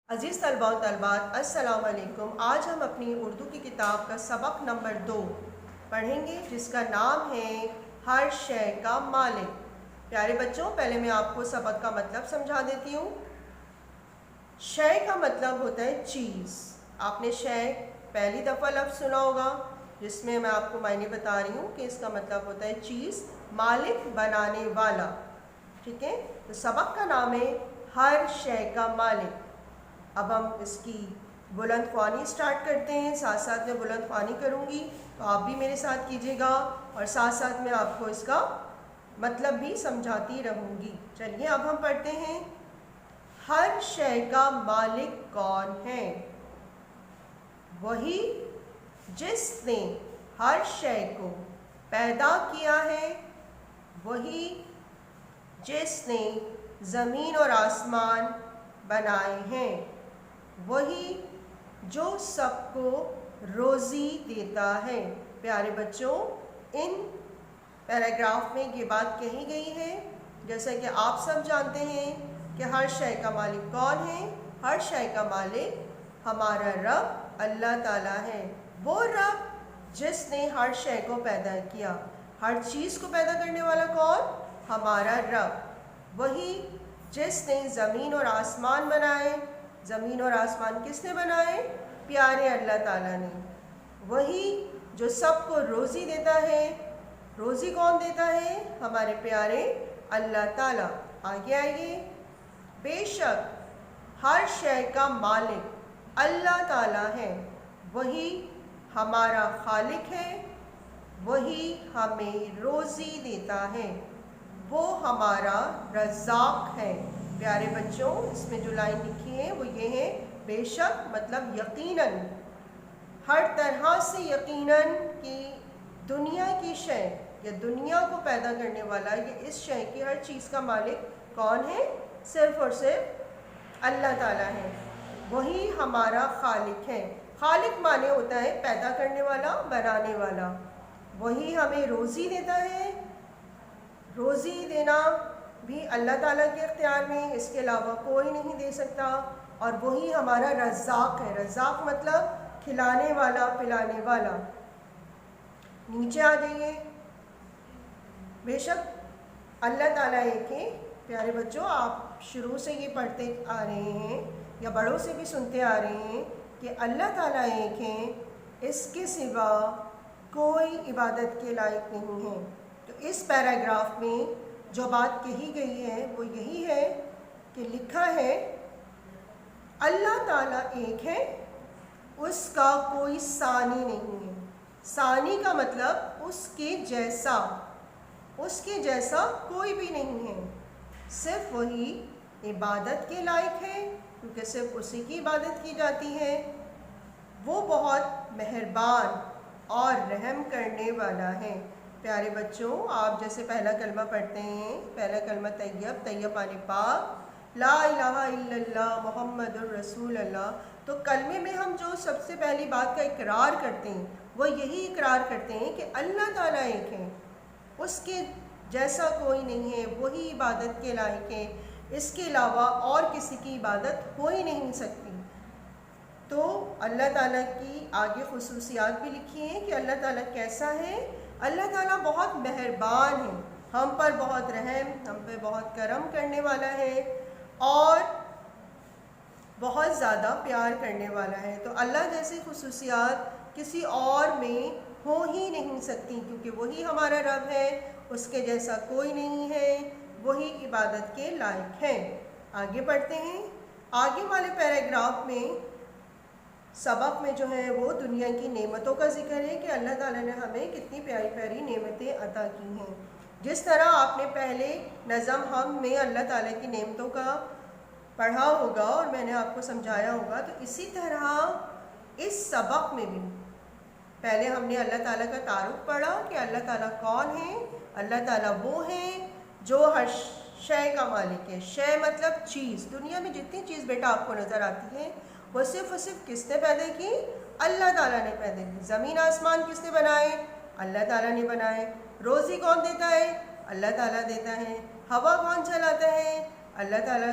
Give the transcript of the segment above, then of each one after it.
عزیز طلباء و طالبات السلام علیکم۔ آج ہم اپنی اردو کی کتاب کا سبق نمبر 2 پڑھیں گے، جس کا نام ہے ہر شے کا مالک۔ پیارے بچوں، پہلے میں آپ کو سبق کا مطلب سمجھا دیتی ہوں۔ شے کا مطلب ہوتا ہے چیز۔ آپ نے شے پہلی دفعہ لفظ سنا ہوگا، جس میں میں آپ کو معنی بتا رہی ہوں کہ اس کا مطلب ہوتا ہے چیز، مالک، بنانے والا۔ ٹھیک ہے، تو سبق کا نام ہے ہر شے کا مالک۔ اب ہم اس کی بلند خوانی سٹارٹ کرتے ہیں۔ ساتھ ساتھ میں بلند خوانی کروں گی، تو آپ بھی میرے ساتھ کیجیے گا، اور ساتھ ساتھ میں آپ کو اس کا مطلب بھی سمجھاتی رہوں گی۔ چلیے اب ہم پڑھتے ہیں۔ ہر شے کا مالک کون ہے؟ وہی جس نے ہر شے کو پیدا کیا ہے، وہی جس نے زمین اور آسمان بنائے ہیں، وہی جو سب کو روزی دیتا ہے۔ پیارے بچوں، ان پیراگراف میں یہ بات کہی گئی ہے، جیسا کہ آپ سب جانتے ہیں کہ ہر شے کا مالک کون ہے؟ ہر شے کا مالک ہمارا رب اللہ تعالیٰ ہے۔ وہ رب جس نے ہر شے کو پیدا کیا۔ ہر چیز کو پیدا کرنے والا کون؟ ہمارا رب۔ وہی جس نے زمین اور آسمان بنائے۔ زمین اور آسمان کس نے بنائے؟ پیارے اللہ تعالیٰ نے۔ وہی جو سب کو روزی دیتا ہے۔ روزی کون دیتا ہے؟ ہمارے پیارے اللہ تعالیٰ۔ آگے آئیے۔ بے شک ہر شے کا مالک اللہ تعالیٰ ہے۔ وہی ہمارا خالق ہے، وہی ہمیں روزی دیتا ہے، وہ ہمارا رزاق ہے۔ پیارے بچوں، اس میں جو لائن لکھی ہے وہ یہ ہے، بے شک مطلب یقیناً، ہر طرح سے یقیناً کہ دنیا کی شے یا دنیا کو پیدا کرنے والا یا اس شے کی ہر چیز کا مالک کون ہے؟ صرف اور صرف اللہ تعالیٰ ہے۔ وہی ہمارا خالق ہے۔ خالق معنی ہوتا ہے پیدا کرنے والا، بنانے والا۔ وہی ہمیں روزی دیتا ہے۔ روزی دینا بھی اللہ تعالیٰ کے اختیار میں، اس کے علاوہ کوئی نہیں دے سکتا۔ اور وہی ہمارا رزاق ہے۔ رزاق مطلب کھلانے والا، پلانے والا۔ نیچے آ جائیے۔ بے شک اللہ تعالیٰ ایک ہے۔ پیارے بچوں، آپ شروع سے یہ پڑھتے آ رہے ہیں یا بڑوں سے بھی سنتے آ رہے ہیں کہ اللہ تعالیٰ ایک ہے، اس کے سوا کوئی عبادت کے لائق نہیں ہے۔ تو اس پیراگراف میں جو بات کہی گئی ہے وہ یہی ہے کہ لکھا ہے اللہ تعالیٰ ایک ہے، اس کا کوئی ثانی نہیں ہے۔ ثانی کا مطلب اس کے جیسا، اس کے جیسا کوئی بھی نہیں ہے۔ صرف وہی عبادت کے لائق ہے، کیونکہ صرف اسی کی عبادت کی جاتی ہے۔ وہ بہت مہربان اور رحم کرنے والا ہے۔ پیارے بچوں، آپ جیسے پہلا کلمہ پڑھتے ہیں، پہلا کلمہ طیب، طیب معنی پاک، لا الہ الا اللہ محمد الرسول اللہ۔ تو کلمے میں ہم جو سب سے پہلی بات کا اقرار کرتے ہیں وہ یہی اقرار کرتے ہیں کہ اللہ تعالیٰ ایک ہے، اس کے جیسا کوئی نہیں ہے، وہی عبادت کے لائق ہے، اس کے علاوہ اور کسی کی عبادت ہو ہی نہیں سکتی۔ تو اللہ تعالیٰ کی آگے خصوصیات بھی لکھی ہیں کہ اللہ تعالیٰ کیسا ہے۔ اللہ تعالیٰ بہت مہربان ہے، ہم پر بہت رحم، ہم پہ بہت کرم کرنے والا ہے، اور بہت زیادہ پیار کرنے والا ہے۔ تو اللہ جیسی خصوصیات کسی اور میں ہو ہی نہیں سکتی، کیونکہ وہی ہمارا رب ہے، اس کے جیسا کوئی نہیں ہے، وہی عبادت کے لائق ہے۔ آگے پڑھتے ہیں۔ آگے والے پیراگراف میں سبق میں جو ہے وہ دنیا کی نعمتوں کا ذکر ہے کہ اللہ تعالیٰ نے ہمیں کتنی پیاری پیاری نعمتیں عطا کی ہیں۔ جس طرح آپ نے پہلے نظم ہم میں اللہ تعالیٰ کی نعمتوں کا پڑھا ہوگا اور میں نے آپ کو سمجھایا ہوگا، تو اسی طرح اس سبق میں بھی پہلے ہم نے اللہ تعالیٰ کا تعارف پڑھا کہ اللہ تعالیٰ کون ہے۔ اللہ تعالیٰ وہ ہیں جو ہر شے کا مالک ہے۔ شے مطلب چیز۔ دنیا میں جتنی چیز بیٹا آپ کو نظر آتی ہے وہ صرف اور صرف کس نے پیدا کی؟ اللہ تعالیٰ نے پیدا کی۔ زمین آسمان کس نے بنائے؟ اللہ تعالیٰ نے بنائے۔ روزی کون دیتا ہے؟ اللہ تعالیٰ دیتا ہے۔ ہوا کون چلاتا ہے؟ اللہ تعالیٰ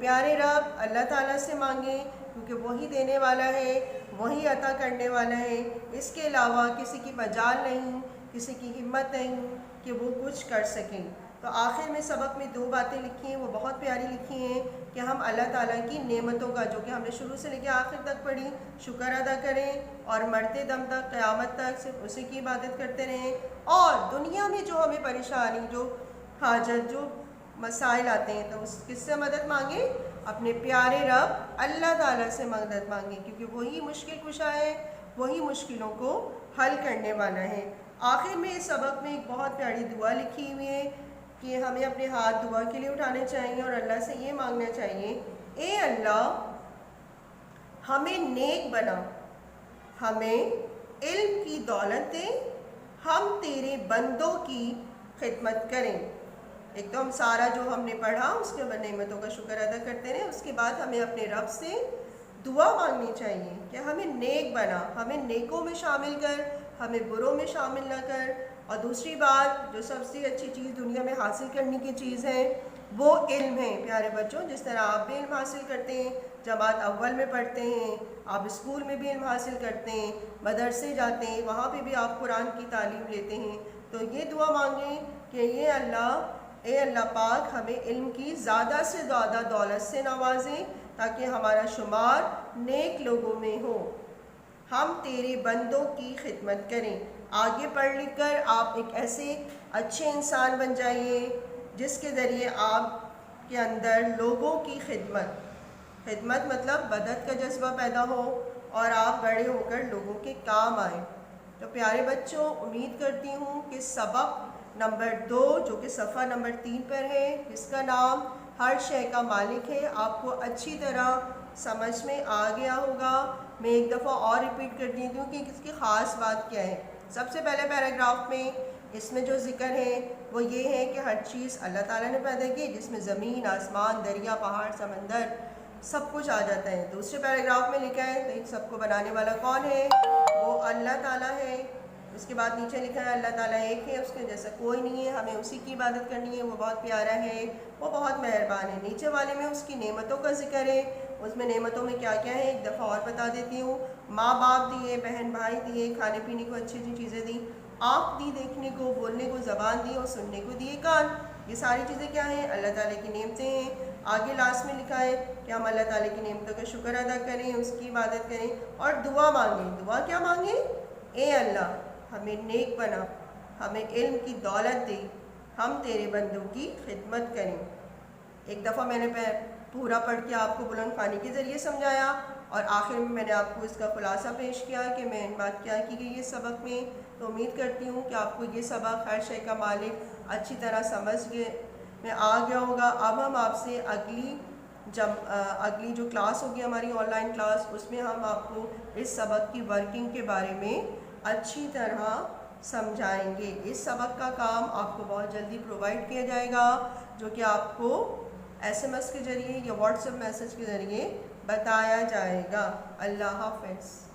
پیارے رب اللہ تعالیٰ سے مانگیں، کیونکہ وہی دینے والا ہے، وہی عطا کرنے والا ہے، اس کے علاوہ کسی کی مجال نہیں، کسی کی ہمت نہیں کہ وہ کچھ کر سکیں۔ تو آخر میں سبق میں 2 باتیں لکھی ہیں، وہ بہت پیاری لکھی ہیں کہ ہم اللہ تعالیٰ کی نعمتوں کا، جو کہ ہم نے شروع سے لے کے آخر تک پڑھی، شکر ادا کریں اور مرتے دم تک، قیامت تک صرف اسی کی عبادت کرتے رہیں، اور دنیا میں جو ہمیں پریشانی، جو حاجت، جو مسائل آتے ہیں، تو اس کس سے مدد مانگیں؟ اپنے پیارے رب اللہ تعالیٰ سے مدد مانگیں، کیونکہ وہی مشکل کشا ہے، وہی مشکلوں کو حل کرنے والا ہے۔ آخر میں اس سبق میں ایک بہت پیاری دعا لکھی ہوئی ہے کہ ہمیں اپنے ہاتھ دعا کے لیے اٹھانے چاہیے اور اللہ سے یہ مانگنا چاہیے، اے اللہ ہمیں نیک بنا، ہمیں علم کی دولت دے، ہم تیرے بندوں کی خدمت کریں۔ ایک تو ہم سارا جو ہم نے پڑھا اس کے بعد نعمتوں کا شکر ادا کرتے رہیں، اس کے بعد ہمیں اپنے رب سے دعا مانگنی چاہیے کہ ہمیں نیک بنا، ہمیں نیکوں میں شامل کر، ہمیں بروں میں شامل نہ کر۔ اور دوسری بات، جو سب سے اچھی چیز دنیا میں حاصل کرنے کی چیز ہے وہ علم ہے۔ پیارے بچوں، جس طرح آپ بھی علم حاصل کرتے ہیں، جماعت اول میں پڑھتے ہیں، آپ اسکول میں بھی علم حاصل کرتے ہیں، مدرسے جاتے ہیں، وہاں پہ بھی آپ قرآن کی تعلیم لیتے ہیں، تو یہ دعا مانگیں کہ اے اللہ پاک ہمیں علم کی زیادہ سے زیادہ دولت سے نوازیں تاکہ ہمارا شمار نیک لوگوں میں ہو، ہم تیرے بندوں کی خدمت کریں۔ آگے پڑھ لکھ کر آپ ایک ایسے اچھے انسان بن جائیے جس کے ذریعے آپ کے اندر لوگوں کی خدمت مطلب مدد کا جذبہ پیدا ہو اور آپ بڑے ہو کر لوگوں کے کام آئیں۔ تو پیارے بچوں، امید کرتی ہوں کہ سبق نمبر 2 جو کہ صفحہ نمبر 3 پر ہے، جس کا نام ہر شے کا مالک ہے، آپ کو اچھی طرح سمجھ میں آ گیا ہوگا۔ میں ایک دفعہ اور ریپیٹ کر دیتی ہوں کہ اس کی خاص بات کیا ہے۔ سب سے پہلے پیراگراف میں اس میں جو ذکر ہے وہ یہ ہے کہ ہر چیز اللہ تعالیٰ نے پیدا کی، جس میں زمین، آسمان، دریا، پہاڑ، سمندر سب کچھ آ جاتا ہے۔ دوسرے پیراگراف میں لکھا ہے تو ان سب کو بنانے والا کون ہے؟ وہ اللہ تعالیٰ ہے۔ اس کے بعد نیچے لکھا ہے اللہ تعالیٰ ایک ہے، اس کے جیسا کوئی نہیں ہے، ہمیں اسی کی عبادت کرنی ہے، وہ بہت پیارا ہے، وہ بہت مہربان ہے۔ نیچے والے میں اس کی نعمتوں کا ذکر ہے، اس میں نعمتوں میں کیا کیا ہے ایک دفعہ اور بتا دیتی ہوں۔ ماں باپ دیے، بہن بھائی دیے، کھانے پینے کو اچھی اچھی چیزیں دیں، آنکھ دی دیکھنے کو، بولنے کو زبان دی اور سننے کو دیے کان۔ یہ ساری چیزیں کیا ہیں؟ اللہ تعالیٰ کی نعمتیں ہیں۔ آگے لاسٹ میں لکھا ہے کہ ہم اللہ تعالیٰ کی نعمتوں کا شکر ادا کریں، اس کی عبادت کریں اور دعا مانگیں۔ دعا کیا مانگیں؟ اے اللہ ہمیں نیک بنا، ہمیں علم کی دولت دے، ہم تیرے بندوں کی خدمت کریں۔ ایک دفعہ میں نے پورا پڑھ کے آپ کو بلند خوانی کے ذریعے سمجھایا اور آخر میں نے آپ کو اس کا خلاصہ پیش کیا کہ میں بات کیا کی گئی اس سبق میں۔ تو امید کرتی ہوں کہ آپ کو یہ سبق ہر شے کا مالک اچھی طرح سمجھ میں آ گیا ہوگا۔ اب ہم آپ سے اگلی جو کلاس ہوگی ہماری آن لائن کلاس، اس میں ہم آپ کو اس سبق کی ورکنگ کے بارے میں اچھی طرح سمجھائیں گے۔ اس سبق کا کام آپ کو بہت جلدی پرووائڈ کیا جائے گا، جو کہ آپ کو SMS کے ذریعے یا واٹس ایپ میسج کے ذریعے بتایا جائے گا۔ اللہ حافظ۔